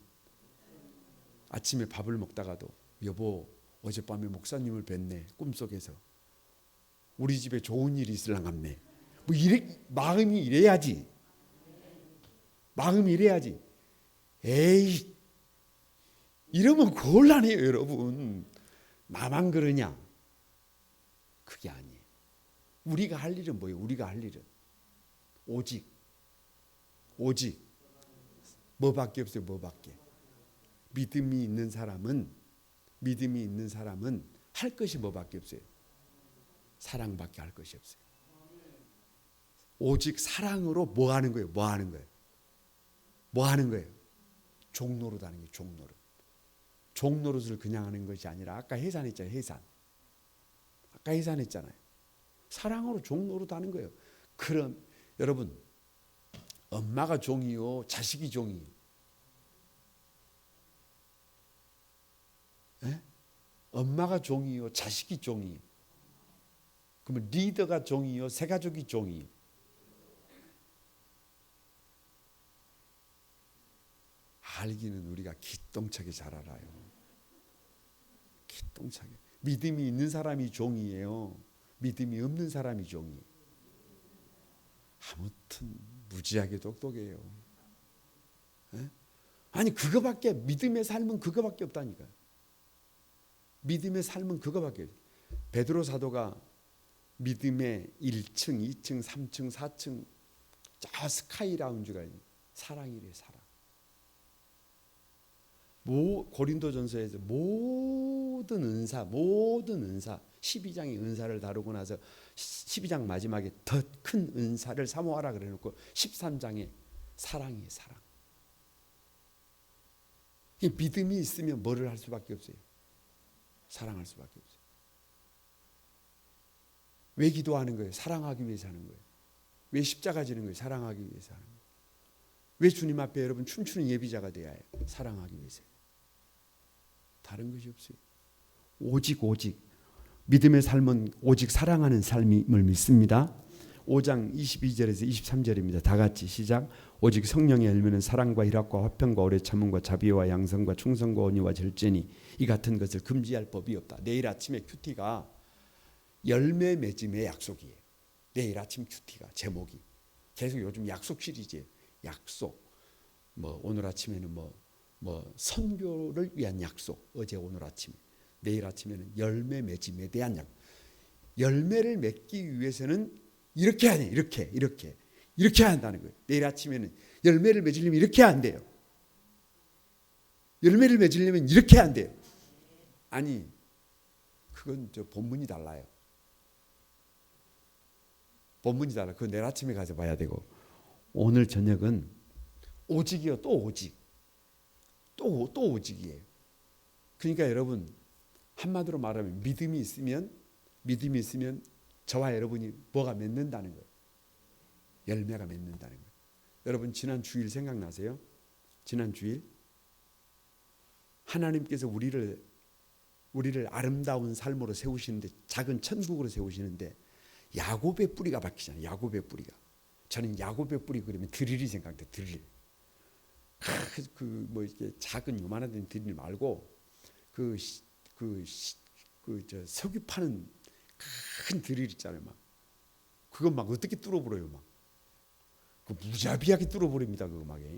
아침에 밥을 먹다가도 여보 어젯밤에 목사님을 뵀네. 꿈속에서 우리 집에 좋은 일이 있을랑 합네. 뭐 이래 마음이 이래야지. 에이 이러면 곤란해요. 여러분 나만 그러냐? 그게 아니에요. 우리가 할 일은 뭐예요? 우리가 할 일은 오직 뭐밖에 없어요. 뭐밖에. 믿음이 있는 사람은 할 것이 뭐밖에 없어요. 사랑밖에 할 것이 없어요. 오직 사랑으로 뭐 하는 거예요? 종노릇 하는 거예요. 종노릇을 그냥 하는 것이 아니라 아까 해산했잖아요. 사랑으로 종노릇 하는 거예요. 그럼 여러분 엄마가 종이요, 자식이 종이요. 에? 엄마가 종이요, 자식이 종이요. 그러면 리더가 종이요, 새 가족이 종이요. 알기는 우리가 기똥차게 잘 알아요. 기똥차게. 믿음이 있는 사람이 종이에요. 믿음이 없는 사람이 종이에요. 아무튼 무지하게 똑똑해요. 에? 아니 그거밖에 믿음의 삶은 그거밖에 없다니까요. 믿음의 삶은 그거밖에. 베드로 사도가 믿음의 1층, 2층, 3층, 4층 저 스카이 라운지가 사랑이래. 사랑. 고린도전서에서 모든 은사 12장의 은사를 다루고 나서 12장 마지막에 더 큰 은사를 사모하라 그래놓고 13장에 사랑이에요. 사랑. 믿음이 있으면 뭐를 할 수밖에 없어요. 사랑할 수밖에 없어요. 왜 기도하는 거예요? 사랑하기 위해서 하는 거예요. 왜 십자가 지는 거예요? 사랑하기 위해서 하는 거예요. 왜 주님 앞에 여러분 춤추는 예비자가 돼야 해요? 사랑하기 위해서. 다른 것이 없어요. 오직 믿음의 삶은 오직 사랑하는 삶임을 믿습니다. 5장 22절에서 23절입니다. 다 같이 시작. 오직 성령의 열매는 사랑과 희락과 화평과 오래 참음과 자비와 양성과 충성과 온유와 절제니 이 같은 것을 금지할 법이 없다. 내일 아침에 큐티가 열매 맺음의 약속이에요. 내일 아침 큐티가 제목이 계속 요즘 약속 시리즈예요. 약속. 오늘 아침에는 선교를 위한 약속. 어제 오늘 아침. 내일 아침에는 열매 맺음에 대한 약속. 열매를 맺기 위해서는 이렇게 해야 돼. 이렇게 해야 한다는 거예요. 내일 아침에는 열매를 맺으려면 이렇게 해야 한대요. 열매를 맺으려면 이렇게 해야 한대요. 아니 그건 본문이 달라요. 본문이 달라. 그거 내일 아침에 가서 봐야 되고 오늘 저녁은 오직이요. 또 오직. 또 오직이에요. 그러니까 여러분 한마디로 말하면 믿음이 있으면 저와 여러분이 뭐가 맺는다는 거예요. 열매가 맺는다는 거예요. 여러분 지난 주일 생각나세요? 지난 주일 하나님께서 우리를 아름다운 삶으로 세우시는데 작은 천국으로 세우시는데 야곱의 뿌리가 박히잖아요. 야곱의 뿌리가. 저는 야곱의 뿌리 그러면 드릴이 생각돼. 드릴. 이렇게 작은 요만한 드릴 말고 석유 파는 큰 드릴 있잖아요. 막 그거 막 어떻게 뚫어버려요. 막 그 무자비하게 뚫어버립니다. 그거 막 예?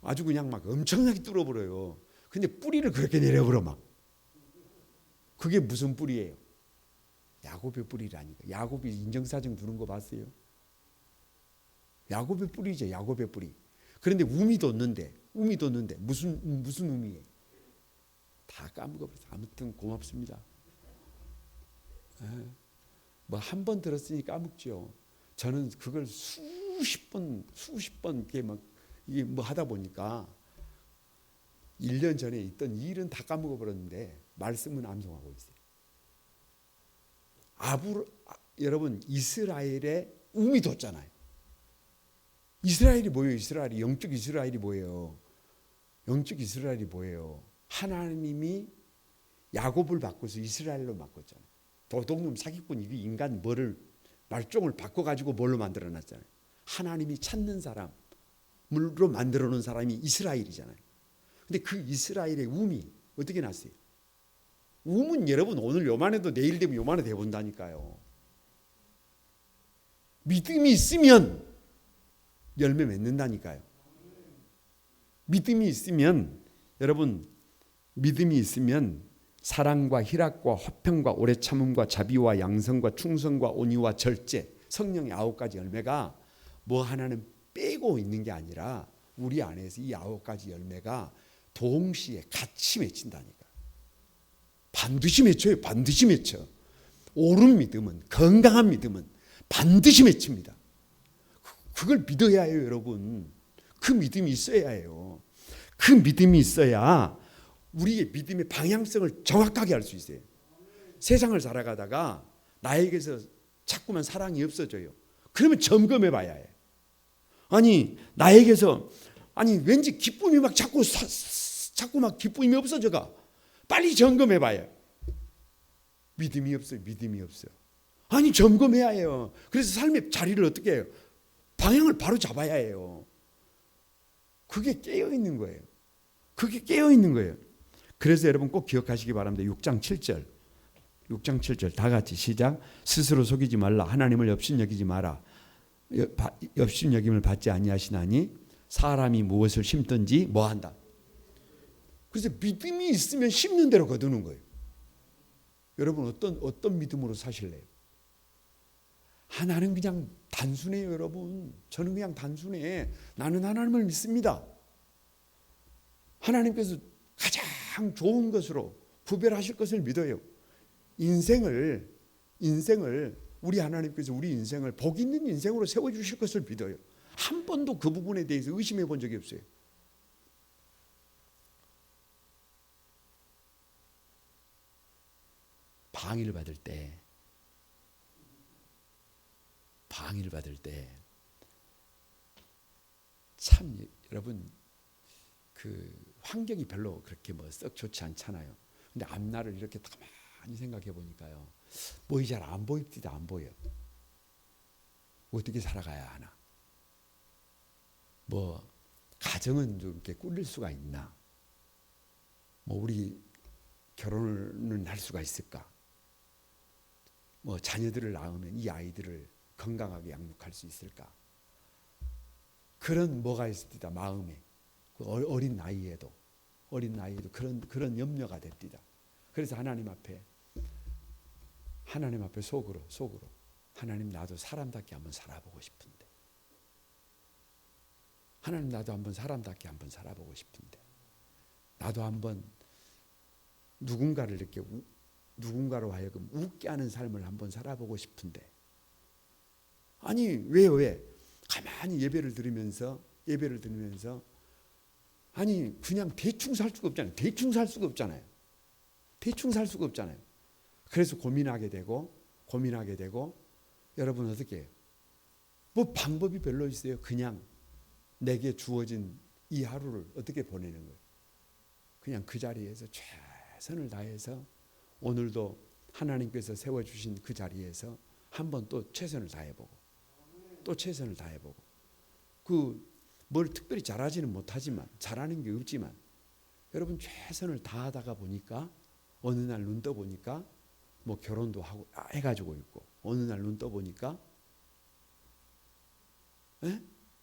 아주 그냥 막 엄청나게 뚫어버려요. 근데 뿌리를 그렇게 내려버려 막. 그게 무슨 뿌리예요? 야곱의 뿌리라니까. 야곱이 인정사정 두는 거 봤어요? 야곱의 뿌리죠. 야곱의 뿌리. 그런데 우미 돋는데 무슨 우미예요? 다 까먹어버렸어. 아무튼 고맙습니다. 뭐 한 번 들었으니 까먹죠. 저는 그걸 수십 번 이게 뭐 하다 보니까 1년 전에 있던 일은 다 까먹어버렸는데 말씀은 암송하고 있어요. 여러분 이스라엘에 움이 돋잖아요. 이스라엘이 뭐예요? 이스라엘이 영적 이스라엘이 뭐예요? 영적 이스라엘이 뭐예요? 하나님이 야곱을 바꿔서 이스라엘로 바꿨잖아요. 도둑놈 사기꾼 이게 인간 말종을 바꿔가지고 뭘로 만들어놨잖아요. 하나님이 찾는 사람으로 만들어놓은 사람이 이스라엘이잖아요. 근데 그 이스라엘의 움이 어떻게 났어요? 움은 여러분 오늘 요만해도 내일 되면 요만해 돼본다니까요. 믿음이 있으면 열매 맺는다니까요. 믿음이 있으면 여러분 믿음이 있으면 사랑과 희락과 화평과 오래 참음과 자비와 양성과 충성과 온유와 절제 성령의 9가지 열매가 뭐 하나는 빼고 있는 게 아니라 우리 안에서 이 9가지 열매가 동시에 같이 맺힌다니까. 반드시 맺혀요. 반드시 맺혀. 옳은 믿음은 건강한 믿음은 반드시 맺힙니다. 그걸 믿어야 해요, 여러분. 그 믿음이 있어야 해요. 그 믿음이 있어야 우리의 믿음의 방향성을 정확하게 알 수 있어요. 세상을 살아가다가 나에게서 자꾸만 사랑이 없어져요. 그러면 점검해 봐야 해요. 나에게서 왠지 기쁨이 막 자꾸 막 기쁨이 없어져가. 빨리 점검해 봐요. 믿음이 없어요. 믿음이 없어요. 점검해야 해요. 그래서 삶의 자리를 어떻게 해요? 방향을 바로 잡아야 해요. 그게 깨어 있는 거예요. 그게 깨어 있는 거예요. 그래서 여러분 꼭 기억하시기 바랍니다. 6장 7절 다 같이 시작. 스스로 속이지 말라. 하나님을 업신여기지 마라. 업신여김을 받지 아니하시나니 사람이 무엇을 심든지 뭐한다. 그래서 믿음이 있으면 심는 대로 거두는 거예요. 여러분 어떤 믿음으로 사실래요? 나는 그냥 단순해요, 여러분. 저는 그냥 단순해. 나는 하나님을 믿습니다. 하나님께서 가장 좋은 것으로 구별하실 것을 믿어요. 인생을 우리 하나님께서 우리 인생을 복 있는 인생으로 세워주실 것을 믿어요. 한 번도 그 부분에 대해서 의심해 본 적이 없어요. 방위를 받을 때 참 여러분 그 환경이 별로 그렇게 뭐 썩 좋지 않잖아요. 근데 앞날을 이렇게 가만히 생각해 보니까요. 뭐 잘 안 보입니다. 안 보여. 어떻게 살아가야 하나? 뭐 가정은 좀 이렇게 꾸릴 수가 있나? 뭐 우리 결혼을 할 수가 있을까? 뭐 자녀들을 낳으면 이 아이들을 건강하게 양육할 수 있을까? 그런 뭐가 있습니다. 마음에 어린 나이에도 그런 염려가 됩니다. 그래서 하나님 앞에 속으로 하나님 나도 사람답게 한번 살아보고 싶은데, 하나님 나도 한번 사람답게 한번 살아보고 싶은데, 나도 한번 누군가를 이렇게 누군가로 하여금 웃게 하는 삶을 한번 살아보고 싶은데, 왜 가만히 예배를 들으면서 그냥 대충 살 수가 없잖아요. 그래서 고민하게 되고 여러분 어떻게 해요? 뭐 방법이 별로 있어요. 그냥 내게 주어진 이 하루를 어떻게 보내는 거예요? 그냥 그 자리에서 최선을 다해서 오늘도 하나님께서 세워주신 그 자리에서 한번 또 최선을 다해보고 뭘 특별히 잘하지는 못하지만, 잘하는 게 없지만 여러분 최선을 다하다가 보니까 어느 날 눈 떠보니까 뭐 결혼도 하고 해가지고 있고 어느 날 눈 떠보니까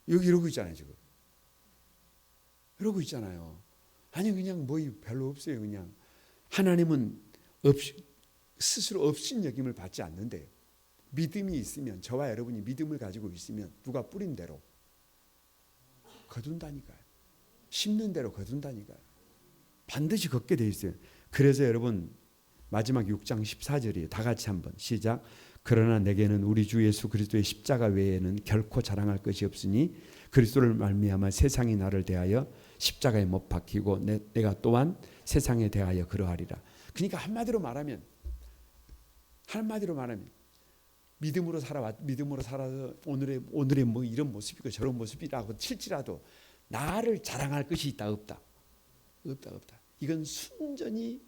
여기 이러고 있잖아요. 지금 이러고 있잖아요. 아니 그냥 뭐 별로 없어요. 그냥 하나님은 스스로 없인 여김을 받지 않는데요. 믿음이 있으면, 저와 여러분이 믿음을 가지고 있으면 누가 뿌린 대로 거둔다니까요. 심는 대로 거둔다니까요. 반드시 걷게 돼 있어요. 그래서 여러분 마지막 6장 14절이에요. 다 같이 한번 시작. 그러나 내게는 우리 주 예수 그리스도의 십자가 외에는 결코 자랑할 것이 없으니 그리스도를 말미암아 세상이 나를 대하여 십자가에 못 박히고 내가 또한 세상에 대하여 그러하리라. 그러니까 한마디로 말하면 믿음으로 살아서 오늘의 뭐 이런 모습이고 저런 모습이라고 칠지라도 나를 자랑할 것이 있다 없다. 이건 순전히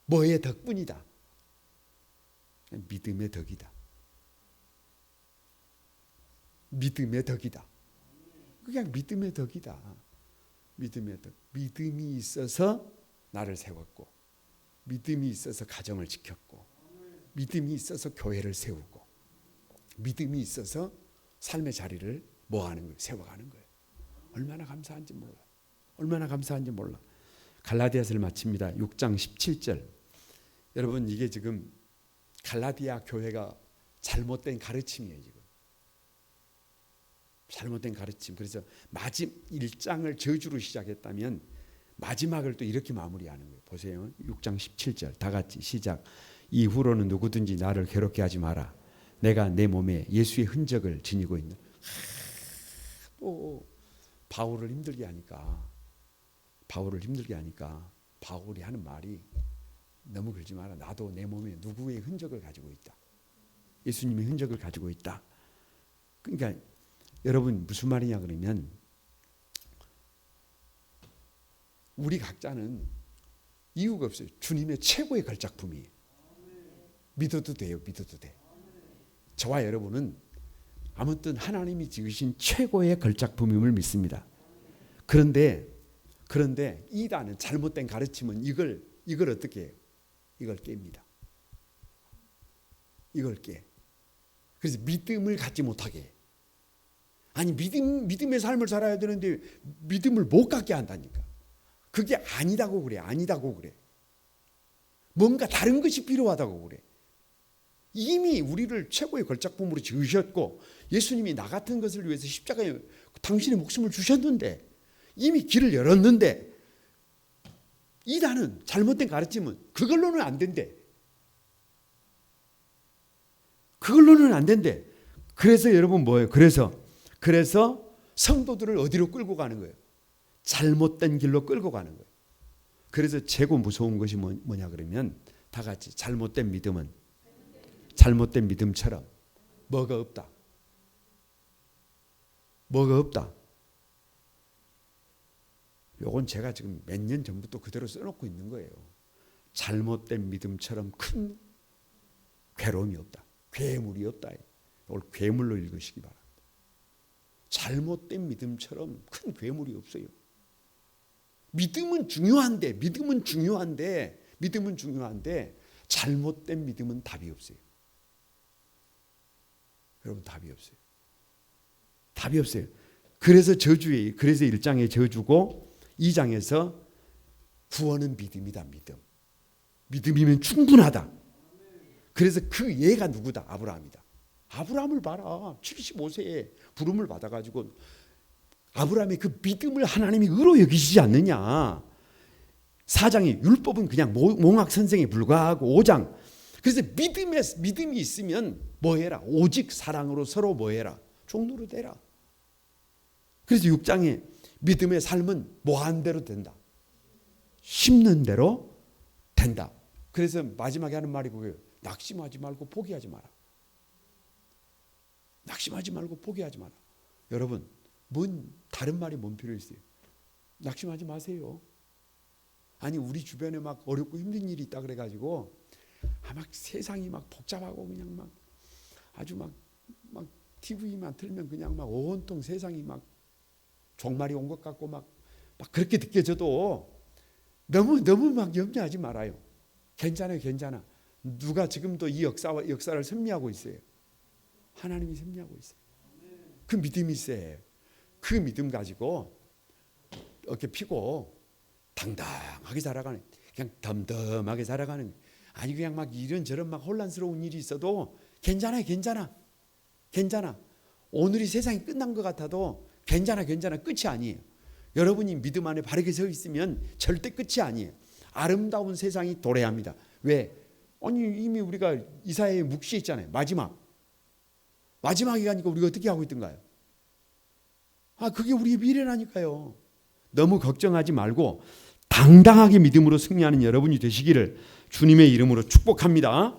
뭐의 덕분이다. 믿음의 덕이다. 그냥 믿음의 덕이다. 믿음의 덕. 믿음이 있어서 나를 세웠고, 믿음이 있어서 가정을 지켰고, 믿음이 있어서 교회를 세우고, 믿음이 있어서 삶의 자리를 뭐하는 거예요? 세워가는 거예요. 얼마나 감사한지 몰라. 갈라디아서를 마칩니다. 6장 17절. 여러분 이게 지금 갈라디아 교회가 잘못된 가르침이에요. 지금 잘못된 가르침. 그래서 1장을 저주로 시작했다면 마지막을 또 이렇게 마무리하는 거예요. 보세요. 6장 17절 다 같이 시작. 이후로는 누구든지 나를 괴롭게 하지 마라. 내가 내 몸에 예수의 흔적을 지니고 있는. 또 바울을 힘들게 하니까 바울이 하는 말이 너무 그러지 마라. 나도 내 몸에 누구의 흔적을 가지고 있다. 예수님의 흔적을 가지고 있다. 그러니까 여러분 무슨 말이냐 그러면 우리 각자는 이유가 없어요. 주님의 최고의 걸작품이에요. 믿어도 돼요. 저와 여러분은 아무튼 하나님이 지으신 최고의 걸작품임을 믿습니다. 그런데 이단은 잘못된 가르침은 이걸 어떻게 해요? 이걸 깹니다. 이걸 깨. 그래서 믿음을 갖지 못하게 해요. 아니 믿음의 삶을 살아야 되는데 믿음을 못 갖게 한다니까. 그게 아니다고 그래. 뭔가 다른 것이 필요하다고 그래. 이미 우리를 최고의 걸작품으로 지으셨고 예수님이 나 같은 것을 위해서 십자가에 당신의 목숨을 주셨는데 이미 길을 열었는데 이단은 잘못된 가르침은 그걸로는 안 된대. 그래서 여러분 뭐예요? 그래서 성도들을 어디로 끌고 가는 거예요? 잘못된 길로 끌고 가는 거예요. 그래서 최고 무서운 것이 뭐냐 그러면 다 같이 잘못된 믿음처럼 뭐가 없다. 요건 제가 지금 몇 년 전부터 그대로 써놓고 있는 거예요. 잘못된 믿음처럼 큰 괴로움이 없다. 괴물이 없다. 이걸 괴물로 읽으시기 바랍니다. 잘못된 믿음처럼 큰 괴물이 없어요. 믿음은 중요한데 잘못된 믿음은 답이 없어요. 여러분 답이 없어요. 그래서 1장의 저주고 2장에서 구원은 믿음이다. 믿음이면 충분하다. 그래서 그 예가 누구다? 아브라함이다. 아브라함을 봐라. 75세에 부름을 받아가지고 아브라함의 그 믿음을 하나님이 의로 여기시지 않느냐. 4장의 율법은 그냥 몽학 선생에 불과하고 5장. 그래서 믿음이 있으면 뭐해라? 오직 사랑으로 서로 뭐해라? 종로로 되라. 그래서 6장에 믿음의 삶은 뭐한 대로 된다. 심는 대로 된다. 그래서 마지막에 하는 말이 그거예요. 낙심하지 말고 포기하지 마라. 여러분 다른 말이 뭔 필요 있어요? 낙심하지 마세요. 아니 우리 주변에 막 어렵고 힘든 일이 있다 그래가지고 막 세상이 막 복잡하고 그냥 막 아주 막 TV만 틀면 그냥 막 온통 세상이 막 종말이 온 것 같고 막 그렇게 느껴져도 너무 막 염려하지 말아요. 괜찮아요, 괜찮아. 누가 지금도 이 역사를 섭리하고 있어요. 하나님이 섭리하고 있어요. 그 믿음이 세. 그 믿음 가지고 어깨 피고 당당하게 살아가는, 그냥 덤덤하게 살아가는, 아니 그냥 막 이런저런 막 혼란스러운 일이 있어도 괜찮아요, 괜찮아, 괜찮아. 오늘이 세상이 끝난 것 같아도 괜찮아, 괜찮아. 끝이 아니에요. 여러분이 믿음 안에 바르게 서 있으면 절대 끝이 아니에요. 아름다운 세상이 도래합니다. 왜? 아니 이미 우리가 이사야에 묵시했잖아요. 마지막이 가니까 우리가 어떻게 하고 있던가요? 그게 우리의 미래라니까요. 너무 걱정하지 말고 당당하게 믿음으로 승리하는 여러분이 되시기를 주님의 이름으로 축복합니다.